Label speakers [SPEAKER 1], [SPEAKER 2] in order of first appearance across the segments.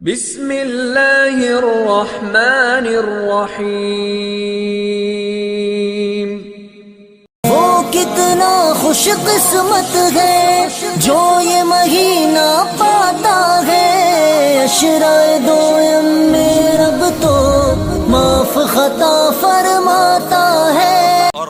[SPEAKER 1] بسم اللہ الرحمن الرحیم۔
[SPEAKER 2] وہ کتنا خوش قسمت ہے جو یہ مہینہ پاتا ہے، عشرۂ دوم میں رب تو معاف خطا فرماتا ہے۔
[SPEAKER 3] اور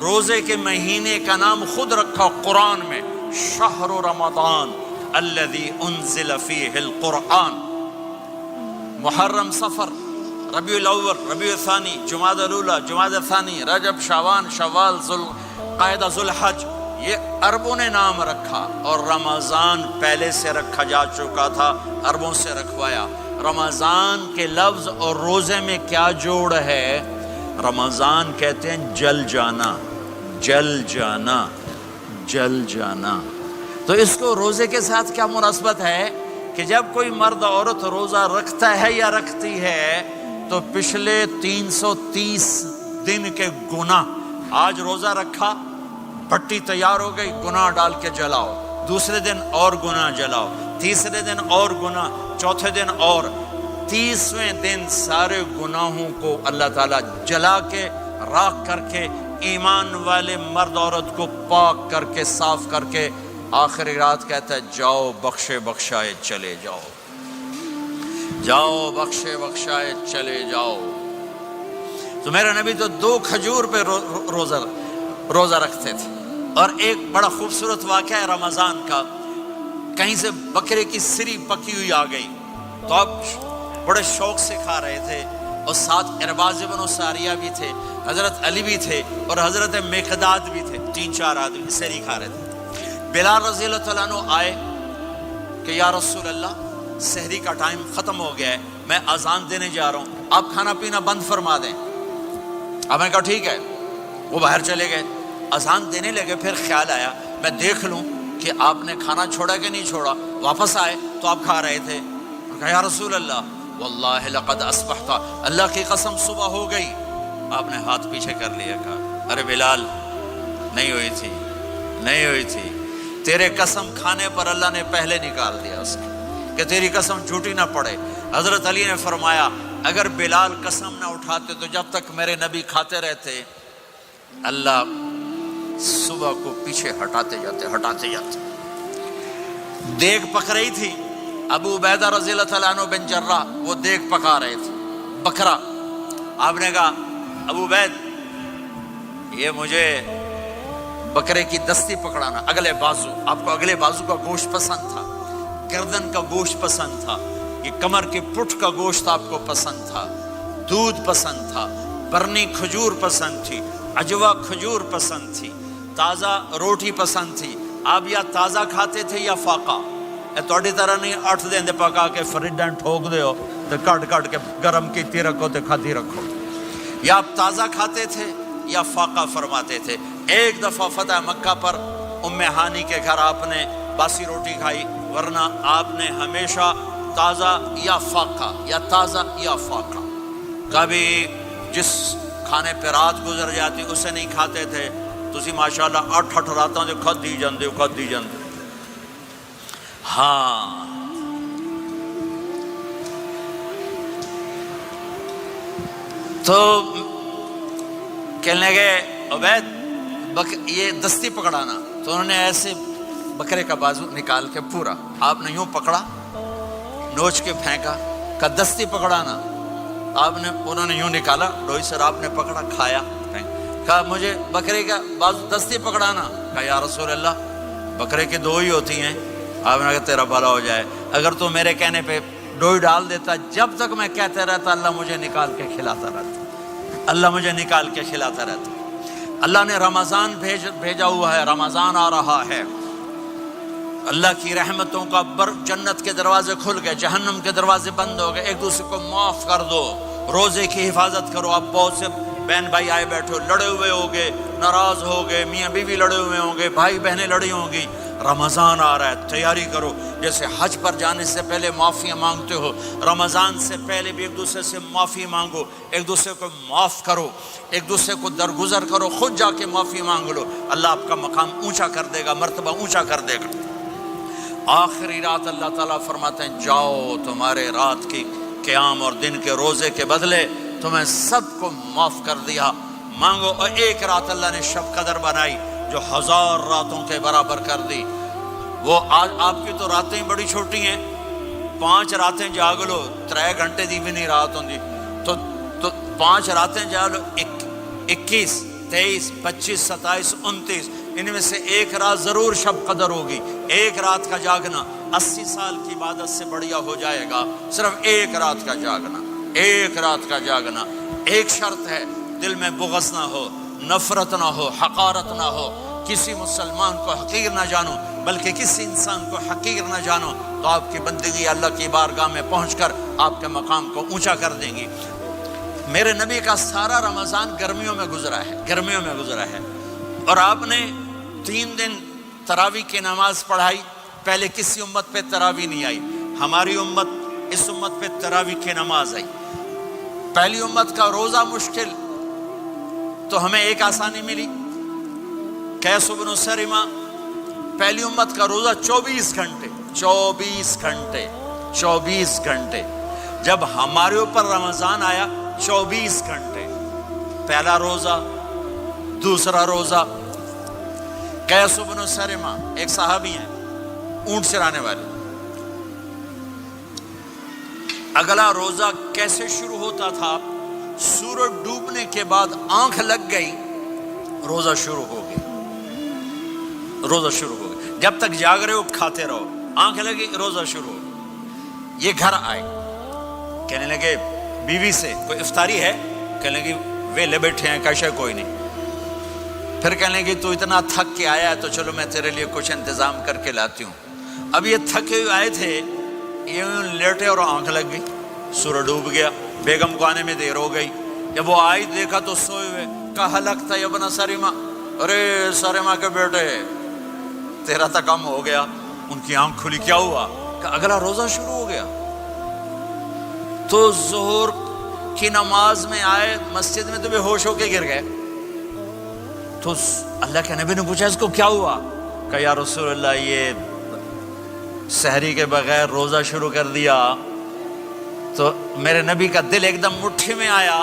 [SPEAKER 3] روزے کے مہینے کا نام خود رکھا قرآن میں، شہر رمضان الذی انزل فیہ القرآن۔ محرم، صفر، ربیع الاول، ربیع الثانی، جمادی الاولی، جمادی الثانی، رجب، شعبان، شوال، ذوالقعدہ، ذوالحج، یہ عربوں نے نام رکھا، اور رمضان پہلے سے رکھا جا چکا تھا، عربوں سے رکھوایا۔ رمضان کے لفظ اور روزے میں کیا جوڑ ہے؟ رمضان کہتے ہیں جل جانا، جل جانا، جل جانا۔ تو اس کو روزے کے ساتھ کیا مناسبت ہے کہ جب کوئی مرد عورت روزہ رکھتا ہے یا رکھتی ہے تو پچھلے 330 دن کے گناہ، آج روزہ رکھا، پٹی تیار ہو گئی، گناہ ڈال کے جلاؤ، دوسرے دن اور گناہ جلاؤ، تیسرے دن اور گناہ، چوتھے دن اور، 30ویں دن سارے گناہوں کو اللہ تعالیٰ جلا کے، راکھ کر کے، ایمان والے مرد عورت کو پاک کر کے، صاف کر کے، آخری رات کہتا ہے جاؤ بخشے بخشائے چلے جاؤ، جاؤ بخشے بخشائے چلے جاؤ۔ تو میرا نبی تو 2 کھجور پہ روزہ رکھتے تھے۔ اور ایک بڑا خوبصورت واقعہ ہے رمضان کا، کہیں سے بکرے کی سری پکی ہوئی آ گئی تو آپ بڑے شوق سے کھا رہے تھے، اور ساتھ ارباز بن ساریہ بھی تھے، حضرت علی بھی تھے، اور حضرت مقداد بھی تھے، 3-4 آدمی سری کھا رہے تھے۔ بلال رضی اللہ تعالیٰ عنہ آئے کہ یا رسول اللہ، سحری کا ٹائم ختم ہو گیا ہے، میں اذان دینے جا رہا ہوں، آپ کھانا پینا بند فرما دیں۔ اب میں کہا ٹھیک ہے، وہ باہر چلے گئے، اذان دینے لگے، پھر خیال آیا میں دیکھ لوں کہ آپ نے کھانا چھوڑا کہ نہیں چھوڑا۔ واپس آئے تو آپ کھا رہے تھے، کہا یا رسول اللہ واللہ لقد اصبحت، اللہ کی قسم صبح ہو گئی۔ آپ نے ہاتھ پیچھے کر لیا، کہا ارے بلال نہیں ہوئی تھی، نہیں ہوئی تھی، تیرے قسم کھانے پر اللہ نے پہلے نکال دیا اس کو، کہ تیری قسم جھوٹی نہ پڑے۔ حضرت علی نے فرمایا اگر بلال قسم نہ اٹھاتے تو جب تک میرے نبی کھاتے رہتے، اللہ صبح کو پیچھے ہٹاتے جاتے۔ دیگ پک رہی تھی، ابو عبیدہ رضی اللہ تعالیٰ عنہ بن جراح وہ دیگ پکا رہے تھے، بکرا۔ آپ نے کہا ابو عبید یہ مجھے بکرے کی دستی پکڑانا، اگلے بازو، آپ کو اگلے بازو کا گوشت پسند تھا، گردن کا گوشت پسند تھا، یہ کمر کے پٹھ کا گوشت آپ کو پسند تھا، دودھ پسند تھا، برنی کھجور پسند تھی، عجوا کھجور پسند تھی، تازہ روٹی پسند تھی۔ آپ یا تازہ کھاتے تھے یا فاقہ، توڑی طرح نہیں 8 دن دے پکا کے فریڈاں ٹھوک دے ہو تو کٹ کے گرم کیتی رکھو تو کھاتی رکھو، یا آپ تازہ کھاتے تھے یا فاقہ فرماتے تھے۔ ایک دفعہ فتح مکہ پر ام ہانی کے گھر آپ نے باسی روٹی کھائی، ورنہ آپ نے ہمیشہ تازہ یا فاقہ، یا تازہ یا فاقہ۔ کبھی جس کھانے پہ رات گزر جاتی اسے نہیں کھاتے تھے، تسی ماشاءاللہ 8 راتوں سے کھدی جاندے ہو۔ ہاں تو کہنے لگے عبید یہ دستی پکڑانا، تو انہوں نے ایسے بکرے کا بازو نکال کے پورا، آپ نے یوں پکڑا، نوچ کے پھینکا، کہا دستی پکڑانا، انہوں نے یوں نکالا ڈوئی سر، آپ نے پکڑا، کھایا، کہا مجھے بکرے کا بازو دستی پکڑانا، کہا یا رسول اللہ بکرے کی 2 ہی ہوتی ہیں۔ آپ نے کہا تیرا بھلا ہو جائے، اگر تو میرے کہنے پہ ڈوئی ڈال دیتا، جب تک میں کہتے رہتا اللہ مجھے نکال کے کھلاتا رہتا، اللہ مجھے نکال کے کھلاتا رہتا۔ اللہ نے رمضان بھیجا ہوا ہے، رمضان آ رہا ہے، اللہ کی رحمتوں کا جنت کے دروازے کھل گئے، جہنم کے دروازے بند ہو گئے، ایک دوسرے کو معاف کر دو، روزے کی حفاظت کرو۔ آپ بہت سے بہن بھائی آئے بیٹھو، لڑے ہوئے ہوگے، ناراض ہوگے، میاں بیوی لڑے ہوئے ہوں گے، بھائی بہنیں لڑی ہوں گی، رمضان آ رہا ہے، تیاری کرو۔ جیسے حج پر جانے سے پہلے معافیاں مانگتے ہو، رمضان سے پہلے بھی ایک دوسرے سے معافی مانگو، ایک دوسرے کو معاف کرو، ایک دوسرے کو درگزر کرو، خود جا کے معافی مانگ لو، اللہ آپ کا مقام اونچا کر دے گا، مرتبہ اونچا کر دے گا۔ آخری رات اللہ تعالیٰ فرماتے ہیں جاؤ تمہارے رات کی قیام اور دن کے روزے کے بدلے تمہیں سب کو معاف کر دیا، مانگو۔ اور ایک رات اللہ نے شب قدر بنائی جو 1000 راتوں کے برابر کر دی۔ وہ آج آپ کی تو راتیں بڑی چھوٹی ہیں، 5 راتیں جاگ لو 3 گھنٹے دی بھی نہیں رات ہوندی، تو 5 راتیں جاگ لو 21 23 25 27 29، ان میں سے ایک رات ضرور شب قدر ہوگی۔ ایک رات کا جاگنا 80 سال کی عبادت سے بڑھیا ہو جائے گا، صرف ایک رات کا جاگنا، ایک رات کا جاگنا۔ ایک شرط ہے، دل میں بغض نہ ہو، نفرت نہ ہو، حقارت نہ ہو، کسی مسلمان کو حقیر نہ جانو بلکہ کسی انسان کو حقیر نہ جانو، تو آپ کی بندگی اللہ کی بارگاہ میں پہنچ کر آپ کے مقام کو اونچا کر دیں گی۔ میرے نبی کا سارا رمضان گرمیوں میں گزرا ہے، گرمیوں میں گزرا ہے، اور آپ نے 3 دن تراویح کی نماز پڑھائی۔ پہلے کسی امت پہ تراویح نہیں آئی، ہماری امت، اس امت پہ تراویح کی نماز آئی۔ پہلی امت کا روزہ مشکل، تو ہمیں ایک آسانی ملی، قیس بن سرمہ۔ پہلی امت کا روزہ 24 گھنٹے 24 گھنٹے 24 گھنٹے، جب ہمارے اوپر رمضان آیا 24 گھنٹے، پہلا روزہ، دوسرا روزہ۔ قیس بن سرمہ ایک صحابی ہیں، اونٹ چرانے والے۔ اگلا روزہ کیسے شروع ہوتا تھا؟ سورج ڈوبنے کے بعد آنکھ لگ گئی، روزہ شروع ہو گیا، روزہ شروع ہو گیا۔ جب تک جاگ رہے ہو کھاتے رہو، آنکھ لگی روزہ شروع ہو گیا۔ یہ گھر آئے، کہنے لگے بیوی سے کوئی افطاری ہے؟ کہنے لگے ویلے بیٹھے ہیں، کیسے کوئی نہیں۔ پھر کہنے لگے تو اتنا تھک کے آیا ہے تو چلو میں تیرے لیے کچھ انتظام کر کے لاتی ہوں۔ اب یہ تھکے ہوئے آئے تھے، یہ لیٹے اور آنکھ لگ گئی، سورج ڈوب گیا، بیگم کو آنے میں دیر ہو گئی۔ جب وہ آئی دیکھا تو سوئے ہوئے، کہا لگتا ہے ابن سرمہ، ارے سرمہ کے بیٹے تیرا تو کم ہو گیا۔ ان کی آنکھ کھلی، کیا ہوا؟ کہ اگلا روزہ شروع ہو گیا۔ تو ظہر کی نماز میں آئے مسجد میں تو بے ہوش ہو کے گر گئے۔ تو اللہ کے نبی نے پوچھا اس کو کیا ہوا؟ کہ یا رسول اللہ یہ سحری کے بغیر روزہ شروع کر دیا۔ تو میرے نبی کا دل ایک دم مٹھی میں آیا،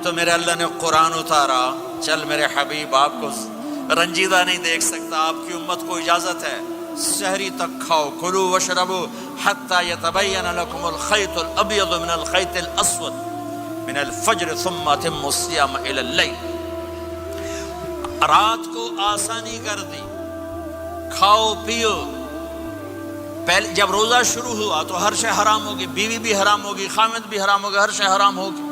[SPEAKER 3] تو میرے اللہ نے قرآن اتارا، چل میرے حبیب آپ کو رنجیدہ نہیں دیکھ سکتا، آپ کی امت کو اجازت ہے سحری تک کھاؤ، کلوا واشربوا حتی یتبین لکم الخیط الابیض من الخیط الاسود من الفجر ثم اتموا الصیام الی اللیل۔ رات کو آسانی کر دی، کھاؤ پیو۔ پہلے جب روزہ شروع ہوا تو ہر شے حرام ہوگی، بیوی بھی حرام ہوگی، خامد بھی حرام ہوگا، ہر شے حرام ہوگی۔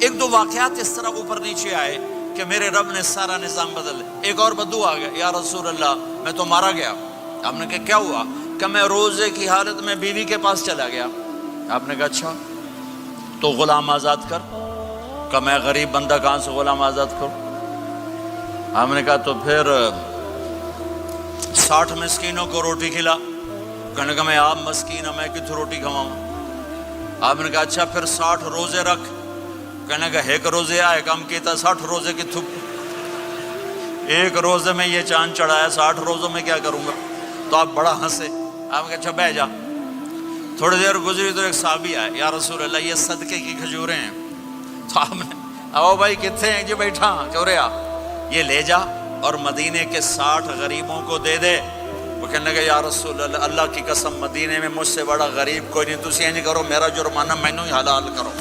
[SPEAKER 3] ایک دو واقعات اس طرح اوپر نیچے آئے کہ میرے رب نے سارا نظام بدل۔ ایک اور بدو آ گیا، یا رسول اللہ میں تو مارا گیا۔ آپ نے کہا کیا ہوا؟ کہ میں روزے کی حالت میں بیوی کے پاس چلا گیا۔ آپ نے کہا اچھا تو غلام آزاد کر۔ کہ میں غریب بندہ کہاں سے غلام آزاد کروں؟ آپ نے کہا تو پھر 60 مسکینوں کو روٹی کھلا۔ کہنے کا میں آپ مسکین ہوں، میں کتوں روٹی کھواؤں؟ آپ نے کہا اچھا پھر 60 روزے رکھ۔ کہنے کا ایک روزے آئے کم کیتا، 60 روزے کی تھک، ایک روزے میں یہ چاند چڑھایا، 60 روزوں میں کیا کروں گا؟ تو آپ بڑا ہنسے۔ آپ نے کہا اچھا بیٹھ جا۔ تھوڑی دیر گزری تو ایک صحابی آئے، یا رسول اللہ یہ صدقے کی کھجوریں ہیں۔ تو آپ نے او بھائی کتنے ہیں؟ جی بیٹھا چورے آ، یہ لے جا اور مدینے کے 60 غریبوں کو دے دے۔ وہ کہنے لگا یا رسول اللہ اللہ کی قسم مدینے میں مجھ سے بڑا غریب کوئی نہیں، تسی یہ نہیں کرو، میرا جرمانہ مینوں ہی حلال کرو۔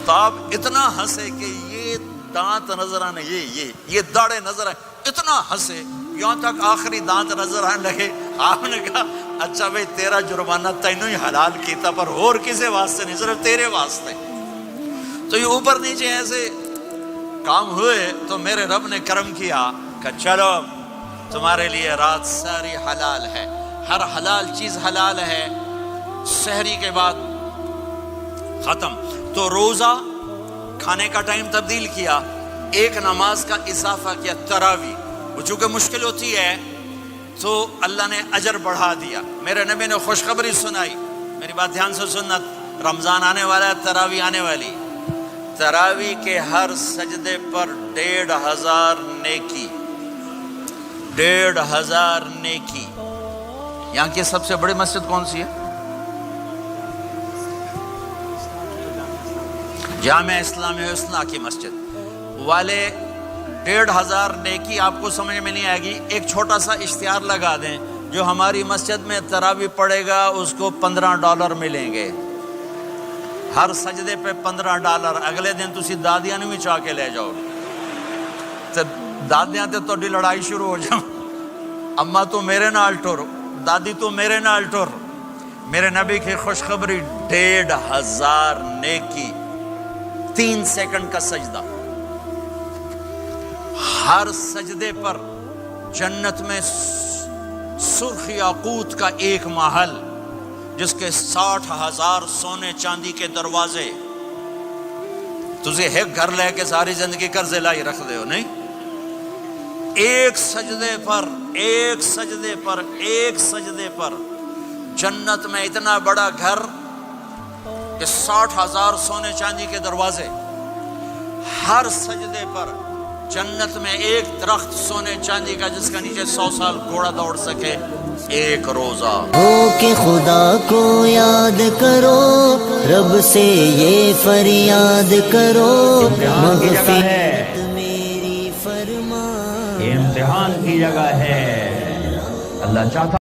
[SPEAKER 3] تو آپ اتنا ہنسے کہ یہ دانت نظر آنے، یہ داڑے نظر آئے، اتنا ہنسے یہاں تک آخری دانت نظر آنے لگے۔ آپ نے کہا اچھا بھائی تیرا جرمانہ تینوں ہی حلال کیتا، پر اور کسی واسطے نہیں، صرف تیرے واسطے۔ تو یہ اوپر نیچے ایسے کام ہوئے تو میرے رب نے کرم کیا کہ چلو تمہارے لیے رات ساری حلال ہے، ہر حلال چیز حلال ہے۔ سحری کے بعد ختم۔ تو روزہ کھانے کا ٹائم تبدیل کیا، ایک نماز کا اضافہ کیا، تراویح۔ وہ چونکہ مشکل ہوتی ہے تو اللہ نے اجر بڑھا دیا۔ میرے نبی نے خوشخبری سنائی، میری بات دھیان سے سننا، رمضان آنے والا ہے، تراویح آنے والی۔ تراویح کے ہر سجدے پر 1500 نیکی، 1500 نیکی۔ یہاں کی سب سے بڑی مسجد کون سی ہے؟ جامع اسلامی حسنہ کی مسجد والے 1500 نیکی آپ کو سمجھ میں نہیں آئے گی. ایک چھوٹا سا اشتہار لگا دیں، جو ہماری مسجد میں تراویح پڑے گا اس کو $15 ملیں گے، ہر سجدے پہ $15. اگلے دن تسی دادیاں نہیں بھی چاہ کے لے جاؤ تے دادیاں تے تہاڈی لڑائی شروع ہو جاؤ، اما تو میرے نال ٹر، دادی تو میرے نال ٹر. میرے نبی کی خوشخبری 1500 نیکی، 3 سیکنڈ کا سجدہ. ہر سجدے پر جنت میں سرخ یاقوت کا ایک محل جس کے 60,000 سونے چاندی کے دروازے. تجھے ایک گھر لے کے ساری زندگی قرضے لائی رکھ دے ہو نہیں؟ ایک سجدے پر جنت میں اتنا بڑا گھر کہ 60,000 سونے چاندی کے دروازے. ہر سجدے پر جنت میں ایک درخت سونے چاندی کا جس کا نیچے 100 سال گھوڑا دوڑ سکے. ایک روزہ
[SPEAKER 2] ہو کہ خدا کو یاد کرو، رب سے یہ فریاد کرو، مغفرت میری فرما.
[SPEAKER 4] یہ امتحان کی جگہ ہے. اللہ چاہتا